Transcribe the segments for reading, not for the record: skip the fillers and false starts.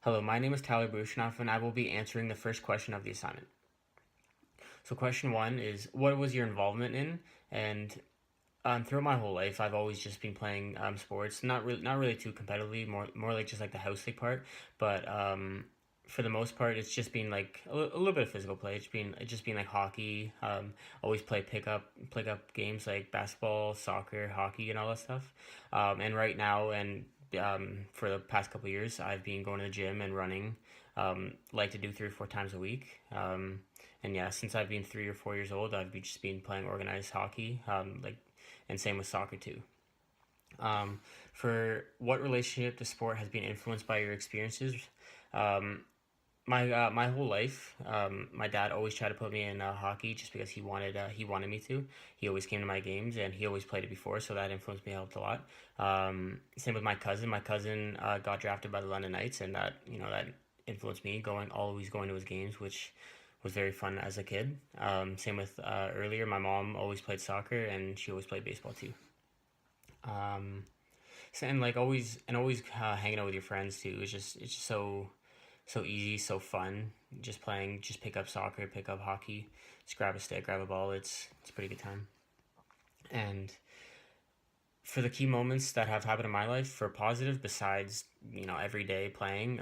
Hello, my name is Tyler Bushnoff, and I will be answering the first question of the assignment. So, question one is, what was your involvement in? And throughout my whole life, I've always just been playing sports, not really too competitively, more like just like the house league part. But for the most part, it's just been like a little bit of physical play. It's just been like hockey. Always play pick up games like basketball, soccer, hockey, and all that stuff. And right now, and for the past couple of years, I've been going to the gym and running. Like to do 3 or 4 times a week. And yeah, since I've been 3 or 4 years old, just been playing organized hockey. And same with soccer too. Um, for what relationship to sport has been influenced by your experiences? Um, my whole life, my dad always tried to put me in hockey just because he wanted me to. He always came to my games and he always played it before, so that influenced me helped a lot. Same with my cousin. My cousin got drafted by the London Knights, and that influenced me always going to his games, which was very fun as a kid. Same with earlier, my mom always played soccer and she always played baseball too. Um, and like always hanging out with your friends too. It's just so easy, so fun. Just pick up soccer, pick up hockey, just grab a stick, grab a ball. It's a pretty good time. And for the key moments that have happened in my life for positive, besides every day playing,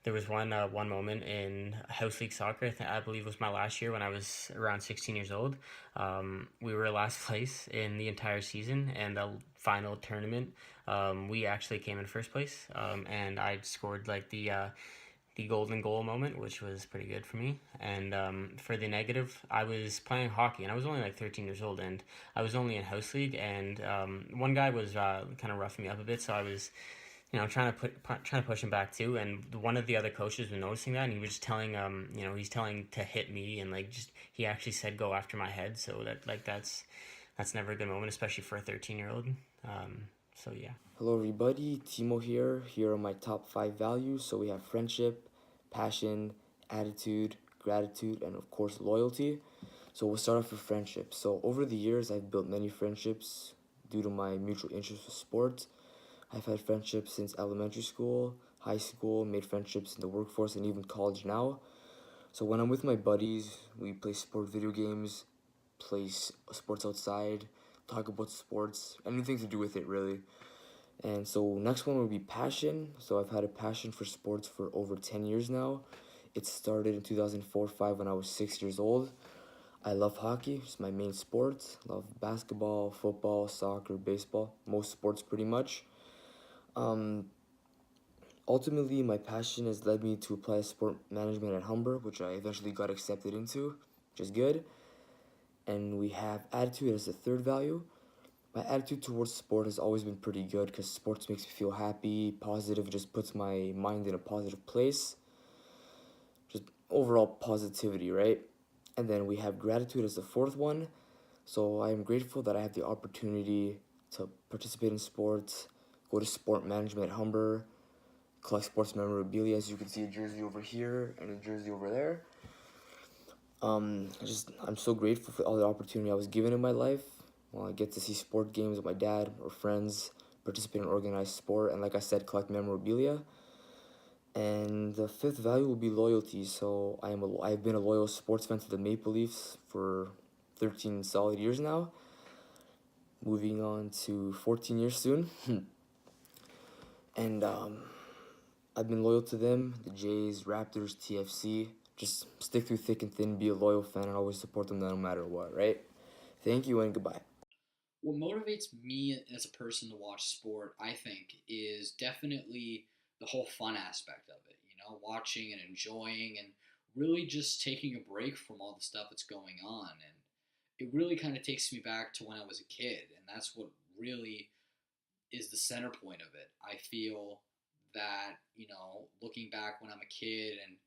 there was one moment in house league soccer. I believe it was my last year when I was around 16 years old. We were last place in the entire season, and the final tournament, we actually came in first place. And I scored like the golden goal moment, which was pretty good for me. And for the negative, I was playing hockey, and I was only like 13 years old, and I was only in house league. And one guy was kind of roughing me up a bit, so I was, trying to push him back too. And one of the other coaches was noticing that, and he was just telling, he's telling to hit me, and like just he actually said go after my head. So that's never a good moment, especially for a 13-year-old. So yeah. Hello, everybody. Timo here. Here are my top five values. So we have friendship, passion, attitude, gratitude, and of course, loyalty. So we'll start off with friendship. So over the years, I've built many friendships due to my mutual interest with sports. I've had friendships since elementary school, high school, made friendships in the workforce, and even college now. So when I'm with my buddies, we play sport video games, play sports outside, talk about sports, anything to do with it, really. And so next one would be passion. So I've had a passion for sports for over 10 years now. It started in 2004-05 when I was 6 years old. I love hockey, it's my main sport. Love basketball, football, soccer, baseball, most sports pretty much. Um, Ultimately, my passion has led me to apply sport management at Humber, which I eventually got accepted into, which is good. And we have attitude as the third value. My attitude towards sport has always been pretty good because sports makes me feel happy, positive, just puts my mind in a positive place. Just overall positivity, right? And then we have gratitude as the fourth one. So I am grateful that I have the opportunity to participate in sports, go to sport management at Humber, collect sports memorabilia. As you can see, a jersey over here and a jersey over there. I'm so grateful for all the opportunity I was given in my life. Well, I get to see sport games with my dad or friends, participate in organized sport, and like I said, collect memorabilia. And the fifth value will be loyalty. So I've been a loyal sports fan to the Maple Leafs for 13 solid years now. Moving on to 14 years soon. And I've been loyal to them, the Jays, Raptors, TFC. Just stick through thick and thin, be a loyal fan, and always support them no matter what, right? Thank you and goodbye. What motivates me as a person to watch sport, I think, is definitely the whole fun aspect of it. Watching and enjoying and really just taking a break from all the stuff that's going on. And it really kind of takes me back to when I was a kid. And that's what really is the center point of it. I feel that, looking back when I'm a kid and,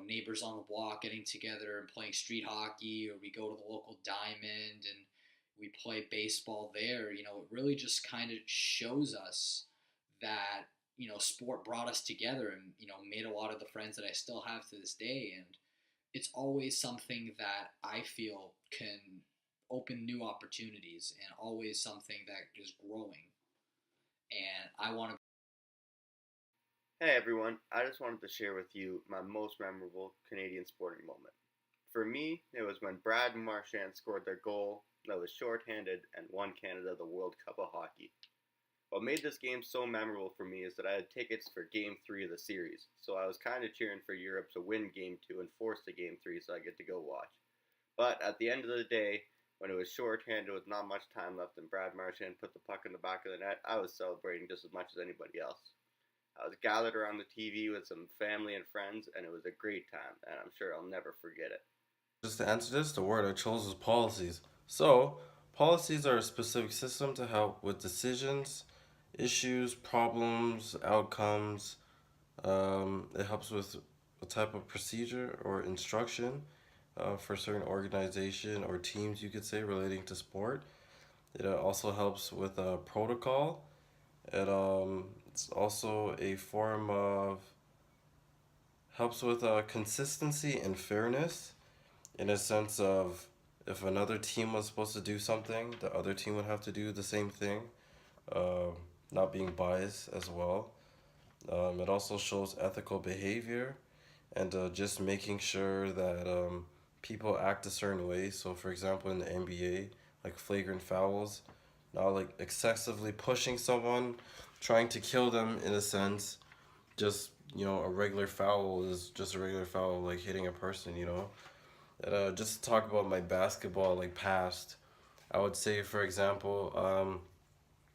neighbors on the block getting together and playing street hockey, or we go to the local diamond and we play baseball there, it really just kind of shows us that, sport brought us together and, made a lot of the friends that I still have to this day. And it's always something that I feel can open new opportunities and always something that is growing. And I want to Hey everyone, I just wanted to share with you my most memorable Canadian sporting moment. For me, it was when Brad and Marchand scored their goal that was shorthanded and won Canada the World Cup of Hockey. What made this game so memorable for me is that I had tickets for Game 3 of the series, so I was kind of cheering for Europe to win Game 2 and force the Game 3 so I get to go watch. But at the end of the day, when it was shorthanded with not much time left and Brad Marchand put the puck in the back of the net, I was celebrating just as much as anybody else. I was gathered around the TV with some family and friends, and it was a great time, and I'm sure I'll never forget it. Just to answer this, the word I chose was policies. So, policies are a specific system to help with decisions, issues, problems, outcomes. It helps with a type of procedure or instruction for a certain organization or teams, you could say, relating to sport. It also helps with a protocol. It's also a form of helps with consistency and fairness in a sense of if another team was supposed to do something, the other team would have to do the same thing, uh, not being biased as well. It also shows ethical behavior and just making sure that people act a certain way. So, for example, in the NBA, like flagrant fouls, not like excessively pushing someone, trying to kill them in a sense. Just a regular foul is just a regular foul, like hitting a person. And, just to talk about my basketball like past, I would say, for example,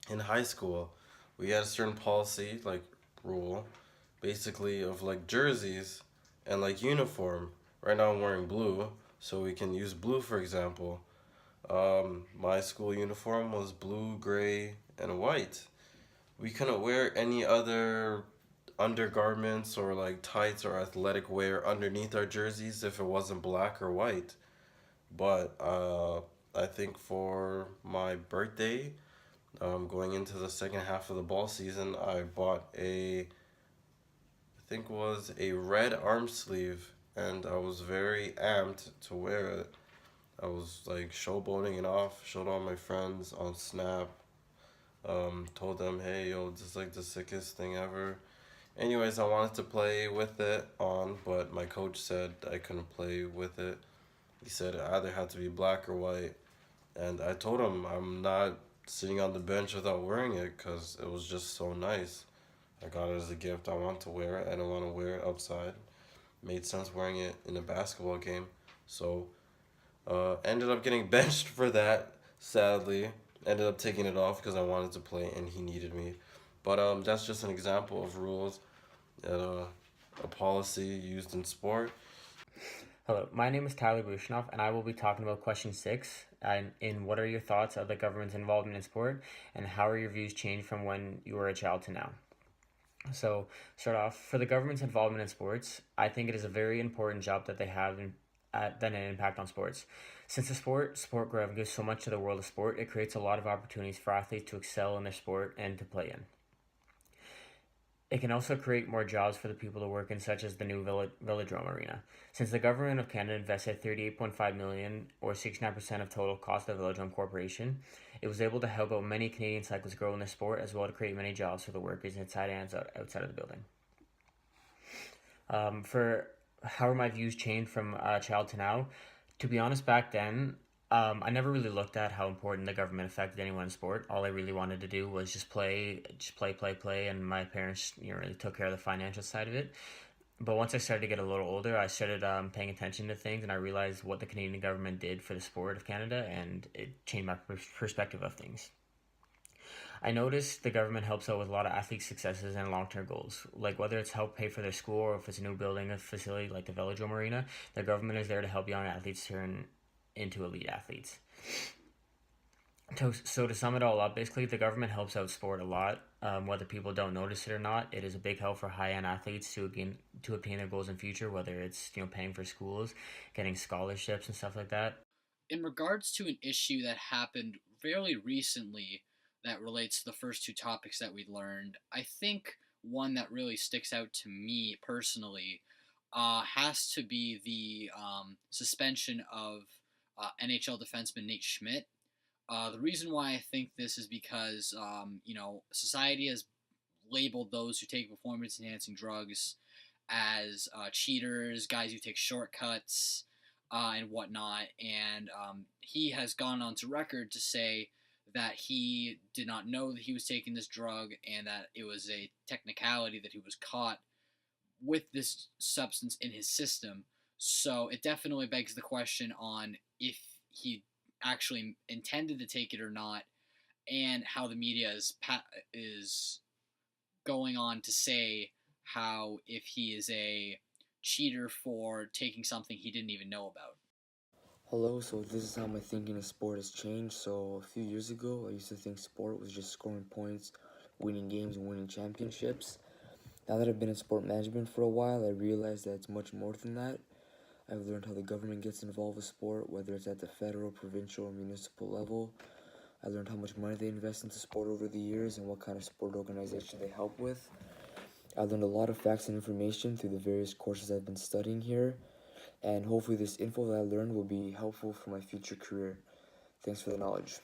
in high school, we had a certain policy like rule, basically of like jerseys and like uniform. Right now I'm wearing blue, so we can use blue for example. My school uniform was blue, gray, and white. We couldn't wear any other undergarments or like tights or athletic wear underneath our jerseys if it wasn't black or white. But I think for my birthday, going into the second half of the ball season, I bought I think was a red arm sleeve, and I was very amped to wear it. I was like showboating it off, showed all my friends on Snap, told them, hey, yo, this is like the sickest thing ever. Anyways, I wanted to play with it on, but my coach said I couldn't play with it. He said it either had to be black or white. And I told him I'm not sitting on the bench without wearing it because it was just so nice. I got it as a gift. I want to wear it. I don't want to wear it outside. Made sense wearing it in a basketball game. So, ended up getting benched for that, sadly. Ended up taking it off because I wanted to play and he needed me. But that's just an example of rules, uh, a policy used in sport. Hello, my name is Tyler Bushnoff, and I will be talking about question 6. And in what are your thoughts of the government's involvement in sport, and how are your views changed from when you were a child to now? So, start off for the government's involvement in sports. I think it is a very important job that they have than an impact on sports. Since the sport growth gives so much to the world of sport, it creates a lot of opportunities for athletes to excel in their sport and to play in. It can also create more jobs for the people to work in, such as the new Velodrome Arena. Since the government of Canada invested $38.5 million, or 69% of total cost of the Velodrome Corporation, it was able to help out many Canadian cyclists grow in the sport, as well to create many jobs for the workers inside and outside of the building. For how are my views changed from child to now? To be honest, back then, I never really looked at how important the government affected anyone in sport. All I really wanted to do was just play, and my parents, really took care of the financial side of it. But once I started to get a little older, I started paying attention to things, and I realized what the Canadian government did for the sport of Canada, and it changed my perspective of things. I noticed the government helps out with a lot of athletes' successes and long term goals. Like whether it's help pay for their school or if it's a new building, a facility like the Velodrome Arena, the government is there to help young athletes turn into elite athletes. So to sum it all up, basically the government helps out sport a lot. Whether people don't notice it or not, it is a big help for high end athletes to obtain their goals in future. Whether it's paying for schools, getting scholarships and stuff like that. In regards to an issue that happened fairly recently that relates to the first two topics that we learned, I think one that really sticks out to me personally has to be the suspension of NHL defenseman Nate Schmidt. The reason why I think this is because society has labeled those who take performance enhancing drugs as cheaters, guys who take shortcuts, and whatnot. And he has gone on to record to say that he did not know that he was taking this drug and that it was a technicality that he was caught with this substance in his system. So it definitely begs the question on if he actually intended to take it or not, and how the media is going on to say how if he is a cheater for taking something he didn't even know about. Hello, so this is how my thinking of sport has changed. So a few years ago, I used to think sport was just scoring points, winning games, and winning championships. Now that I've been in sport management for a while, I realize that it's much more than that. I've learned how the government gets involved with sport, whether it's at the federal, provincial, or municipal level. I learned how much money they invest into sport over the years and what kind of sport organization they help with. I learned a lot of facts and information through the various courses I've been studying here, and hopefully this info that I learned will be helpful for my future career. Thanks for the knowledge.